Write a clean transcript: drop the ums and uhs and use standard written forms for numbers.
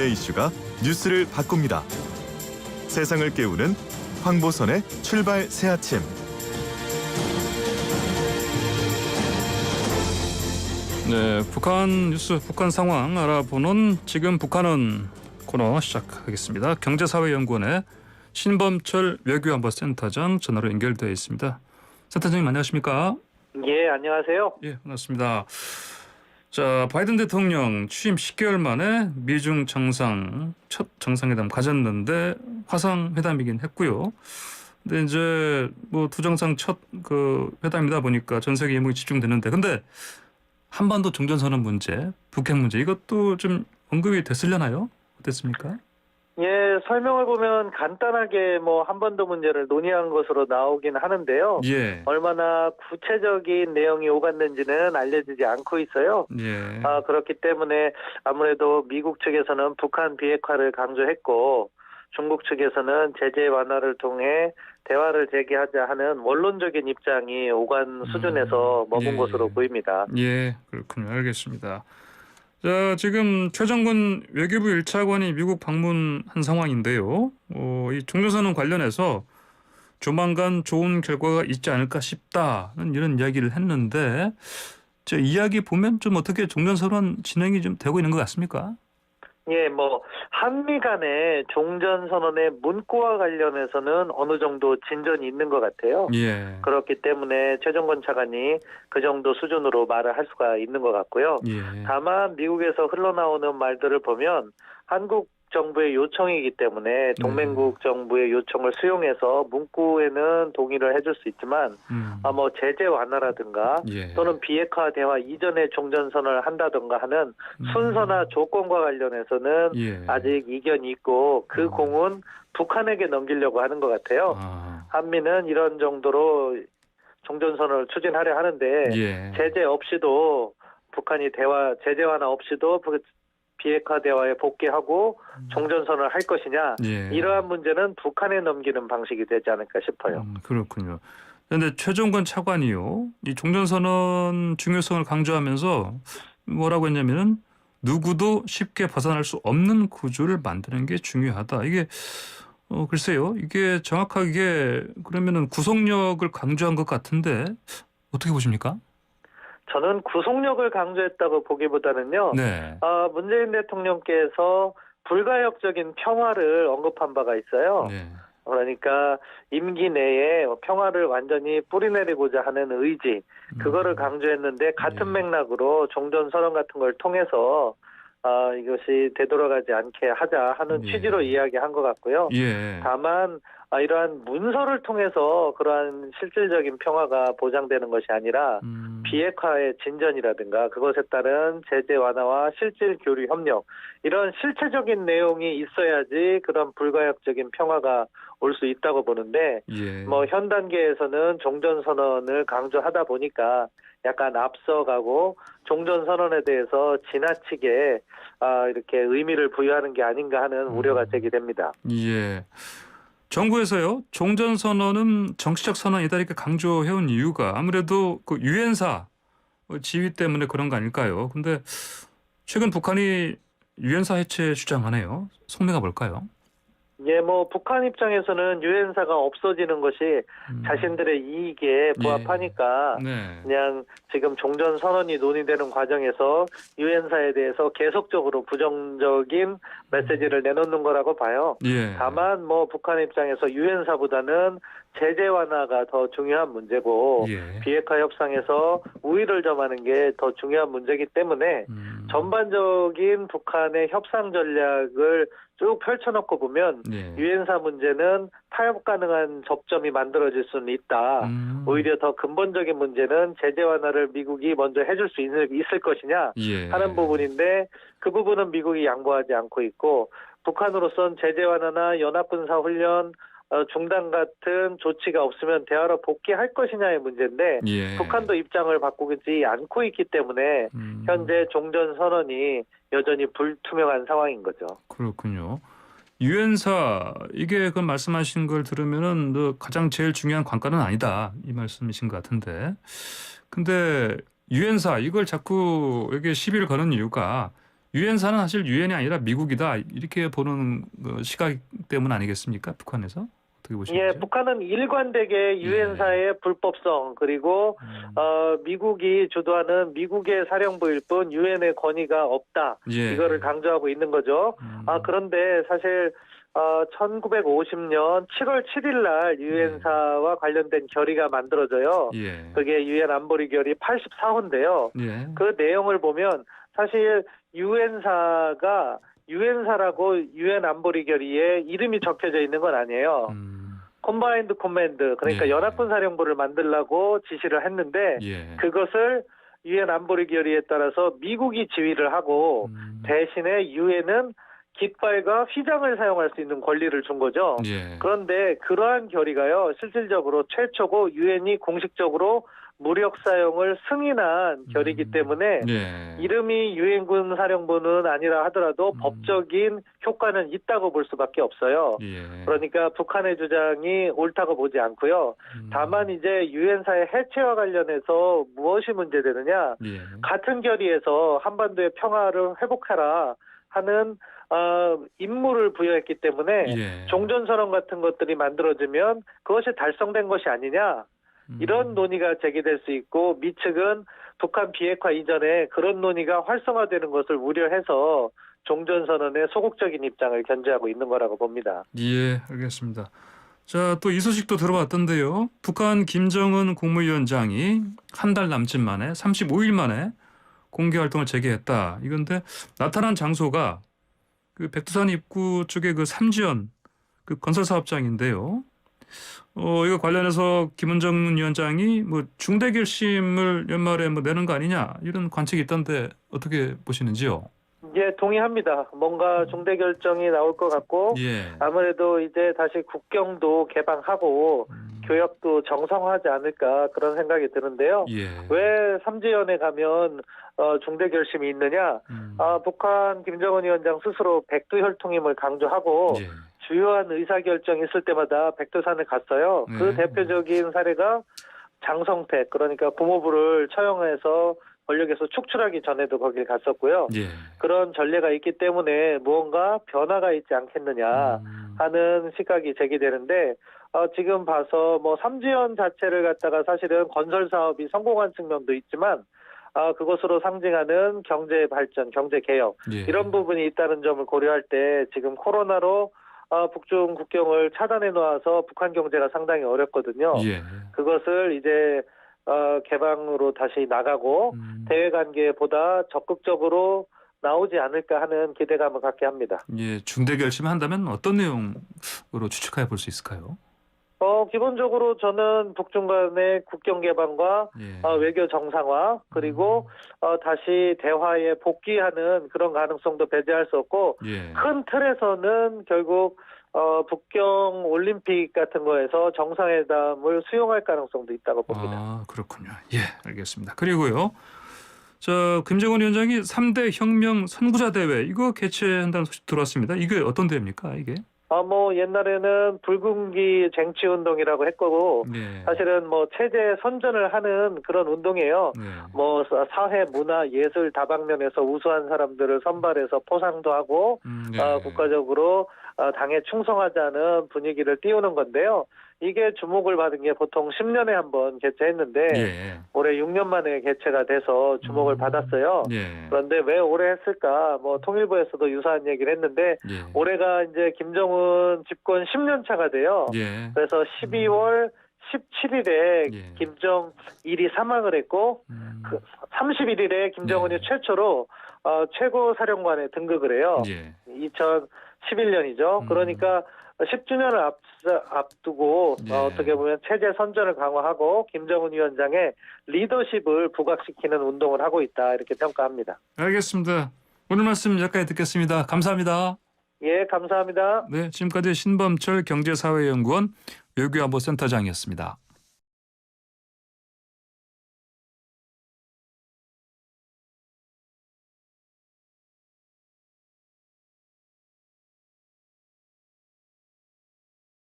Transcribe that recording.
미디어의 이슈가 뉴스를 바꿉니다. 세상을 깨우는 황보선의 출발 새아침. 네, 북한 뉴스, 북한 상황 알아보는 지금 북한은 코너 시작하겠습니다. 경제사회연구원의 신범철 외교안보센터장 전화로 연결되어 있습니다. 센터장님 안녕하십니까? 예, 안녕하세요. 예, 반갑습니다. 자, 바이든 대통령 취임 10개월 만에 미중 정상 첫 정상회담 가졌는데 화상 회담이긴 했고요. 근데 이제 뭐 두 정상 첫 그 회담이다 보니까 전 세계 이목이 집중되는데, 근데 한반도 종전선언 문제, 북핵 문제 이것도 좀 언급이 됐으려나요? 어땠습니까? 예, 설명을 보면 간단하게 한반도 문제를 논의한 것으로 나오긴 하는데요. 예. 얼마나 구체적인 내용이 오갔는지는 알려지지 않고 있어요. 예. 그렇기 때문에 아무래도 미국 측에서는 북한 비핵화를 강조했고 중국 측에서는 제재 완화를 통해 대화를 재개하자 하는 원론적인 입장이 오간 수준에서 머문 것으로 보입니다. 예, 그렇군요. 알겠습니다. 자, 지금 최정근 외교부 1차관이 미국 방문한 상황인데요. 이 종전선언 관련해서 조만간 좋은 결과가 있지 않을까 싶다는 이런 이야기를 했는데, 저 이야기 보면 좀 어떻게 종전선언 진행이 좀 되고 있는 것 같습니까? 예, 한미 간의 종전선언의 문구와 관련해서는 어느 정도 진전이 있는 것 같아요. 예. 그렇기 때문에 최정권 차관이 그 정도 수준으로 말을 할 수가 있는 것 같고요. 예. 다만 미국에서 흘러나오는 말들을 보면 한국 정부의 요청이기 때문에 동맹국 정부의 요청을 수용해서 문구에는 동의를 해줄 수 있지만 제재 완화라든가 예. 또는 비핵화 대화 이전에 종전선언을 한다든가 하는 순서나 조건과 관련해서는 예. 아직 이견이 있고 그 공은 북한에게 넘기려고 하는 것 같아요. 한미는 이런 정도로 종전선언을 추진하려 하는데 예. 제재 없이도 북한이 제재 완화 없이도 비핵화 대화에 복귀하고 종전선언을 할 것이냐, 예. 이러한 문제는 북한에 넘기는 방식이 되지 않을까 싶어요. 그렇군요. 그런데 최종건 차관이요, 이 종전선언 중요성을 강조하면서 뭐라고 했냐면은 누구도 쉽게 벗어날 수 없는 구조를 만드는 게 중요하다. 이게 글쎄요, 이게 정확하게 그러면은 구속력을 강조한 것 같은데 어떻게 보십니까? 저는 구속력을 강조했다고 보기보다는요. 네. 문재인 대통령께서 불가역적인 평화를 언급한 바가 있어요. 네. 그러니까 임기 내에 평화를 완전히 뿌리내리고자 하는 의지, 그거를 강조했는데 같은 맥락으로 종전선언 같은 걸 통해서 이것이 되돌아가지 않게 하자 하는 취지로 이야기한 것 같고요. 예. 다만 이러한 문서를 통해서 그러한 실질적인 평화가 보장되는 것이 아니라 비핵화의 진전이라든가 그것에 따른 제재 완화와 실질 교류 협력, 이런 실체적인 내용이 있어야지 그런 불가역적인 평화가 올 수 있다고 보는데 예. 현 단계에서는 종전선언을 강조하다 보니까 약간 앞서가고 종전선언에 대해서 지나치게 이렇게 의미를 부여하는 게 아닌가 하는 우려가 제기됩니다. 예. 정부에서요, 종전선언은 정치적 선언이다 이렇게 강조해온 이유가 아무래도 그 유엔사 지위 때문에 그런 거 아닐까요? 근데 최근 북한이 유엔사 해체 주장하네요. 속내가 뭘까요? 예, 북한 입장에서는 유엔사가 없어지는 것이 자신들의 이익에 부합하니까 네. 그냥 지금 종전선언이 논의되는 과정에서 유엔사에 대해서 계속적으로 부정적인 메시지를 내놓는 거라고 봐요. 예. 다만 북한 입장에서 유엔사보다는 제재 완화가 더 중요한 문제고 예. 비핵화 협상에서 우위를 점하는 게 더 중요한 문제이기 때문에 전반적인 북한의 협상 전략을 쭉 펼쳐놓고 보면 예. 유엔사 문제는 타협 가능한 접점이 만들어질 수는 있다. 오히려 더 근본적인 문제는 제재 완화를 미국이 먼저 해줄 수 있을 것이냐 예. 하는 부분인데 그 부분은 미국이 양보하지 않고 있고 북한으로선 제재 완화나 연합군사훈련 중단 같은 조치가 없으면 대화로 복귀할 것이냐의 문제인데 예. 북한도 입장을 바꾸지 않고 있기 때문에 현재 종전선언이 여전히 불투명한 상황인 거죠. 그렇군요. 유엔사 이게 그 말씀하신 걸 들으면은 가장 제일 중요한 관건은 아니다 이 말씀이신 것 같은데, 근데 유엔사 이걸 자꾸 이게 시비를 거는 이유가 유엔사는 사실 유엔이 아니라 미국이다 이렇게 보는 시각 때문 아니겠습니까? 북한에서 어떻게 보시는지? 예, 북한은 일관되게 유엔사의 불법성 그리고 미국이 주도하는 미국의 사령부일 뿐 유엔의 권위가 없다. 예. 이거를 강조하고 있는 거죠. 그런데 사실 1950년 7월 7일 날 유엔사와 관련된 결의가 만들어져요. 예. 그게 유엔 안보리 결의 84호인데요. 예. 그 내용을 보면 사실 유엔사가 유엔사라고 유엔 안보리 결의에 이름이 적혀져 있는 건 아니에요. 컴바인드 코맨드 그러니까 예. 연합군 사령부를 만들라고 지시를 했는데 예. 그것을 유엔 안보리 결의에 따라서 미국이 지휘를 하고 대신에 유엔은 깃발과 휘장을 사용할 수 있는 권리를 준 거죠. 예. 그런데 그러한 결의가요. 실질적으로 최초고 유엔이 공식적으로 무력 사용을 승인한 결의이기 때문에 예. 이름이 유엔군 사령부는 아니라 하더라도 법적인 효과는 있다고 볼 수밖에 없어요. 예. 그러니까 북한의 주장이 옳다고 보지 않고요. 다만 이제 유엔사의 해체와 관련해서 무엇이 문제되느냐. 예. 같은 결의에서 한반도의 평화를 회복하라 하는 임무를 부여했기 때문에 예. 종전선언 같은 것들이 만들어지면 그것이 달성된 것이 아니냐. 이런 논의가 제기될 수 있고 미 측은 북한 비핵화 이전에 그런 논의가 활성화되는 것을 우려해서 종전선언의 소극적인 입장을 견지하고 있는 거라고 봅니다. 예, 알겠습니다. 자, 또 이 소식도 들어봤던데요. 북한 김정은 국무위원장이 한 달 남짓 만에 35일 만에 공개 활동을 재개했다. 이건데 나타난 장소가 그 백두산 입구 쪽에 그 삼지연 그 건설 사업장인데요. 이거 관련해서 김은정 위원장이 뭐 중대 결심을 연말에 뭐 내는 거 아니냐 이런 관측이 있던데 어떻게 보시는지요? 예, 동의합니다. 뭔가 중대 결정이 나올 것 같고 예. 아무래도 이제 다시 국경도 개방하고 교역도 정상화하지 않을까 그런 생각이 드는데요. 예. 왜 삼지연에 가면 중대 결심이 있느냐? 북한 김정은 위원장 스스로 백두혈통임을 강조하고 예. 주요한 의사결정이 있을 때마다 백두산을 갔어요. 그 대표적인 사례가 장성택 그러니까 국무부를 처형해서 권력에서 축출하기 전에도 거길 갔었고요. 예. 그런 전례가 있기 때문에 무언가 변화가 있지 않겠느냐 하는 시각이 제기되는데 지금 봐서 뭐 삼지연 자체를 갖다가 사실은 건설 사업이 성공한 측면도 있지만 그것으로 상징하는 경제 발전, 경제 개혁 예. 이런 부분이 있다는 점을 고려할 때 지금 코로나로 북중 국경을 차단해 놓아서 북한 경제가 상당히 어렵거든요. 예. 그것을 이제 개방으로 다시 나가고 대외 관계보다 적극적으로 나오지 않을까 하는 기대감을 갖게 합니다. 예, 중대 결심한다면 어떤 내용으로 추측해 볼 수 있을까요? 기본적으로 저는 북중 간의 국경 개방과 예. 외교 정상화 그리고 다시 대화에 복귀하는 그런 가능성도 배제할 수 없고 예. 큰 틀에서는 결국 북경 올림픽 같은 거에서 정상회담을 수용할 가능성도 있다고 봅니다. 그렇군요. 예, 알겠습니다. 그리고요. 김정은 위원장이 3대 혁명 선구자 대회 이거 개최한다는 소식 들어왔습니다. 이게 어떤 대회입니까, 이게? 뭐 옛날에는 붉은기 쟁취 운동이라고 했고 예. 사실은 뭐 체제 선전을 하는 그런 운동이에요. 예. 뭐 사회, 문화, 예술 다방면에서 우수한 사람들을 선발해서 포상도 하고 예. 국가적으로 당에 충성하자는 분위기를 띄우는 건데요. 이게 주목을 받은 게 보통 10년에 한 번 개최했는데 예. 올해 6년 만에 개최가 돼서 주목을 받았어요. 예. 그런데 왜 올해 했을까? 뭐 통일부에서도 유사한 얘기를 했는데 예. 올해가 이제 김정은 집권 10년 차가 돼요. 예. 그래서 12월 17일에 예. 김정일이 사망을 했고 31일에 김정은이 예. 최초로 최고 사령관에 등극을 해요. 예. 2011년이죠. 그러니까 10주년을 앞두고 예. 어떻게 보면 체제 선전을 강화하고 김정은 위원장의 리더십을 부각시키는 운동을 하고 있다 이렇게 평가합니다. 알겠습니다. 오늘 말씀 여기까지 듣겠습니다. 감사합니다. 예, 감사합니다. 네, 지금까지 신범철 경제사회연구원 외교안보센터장이었습니다.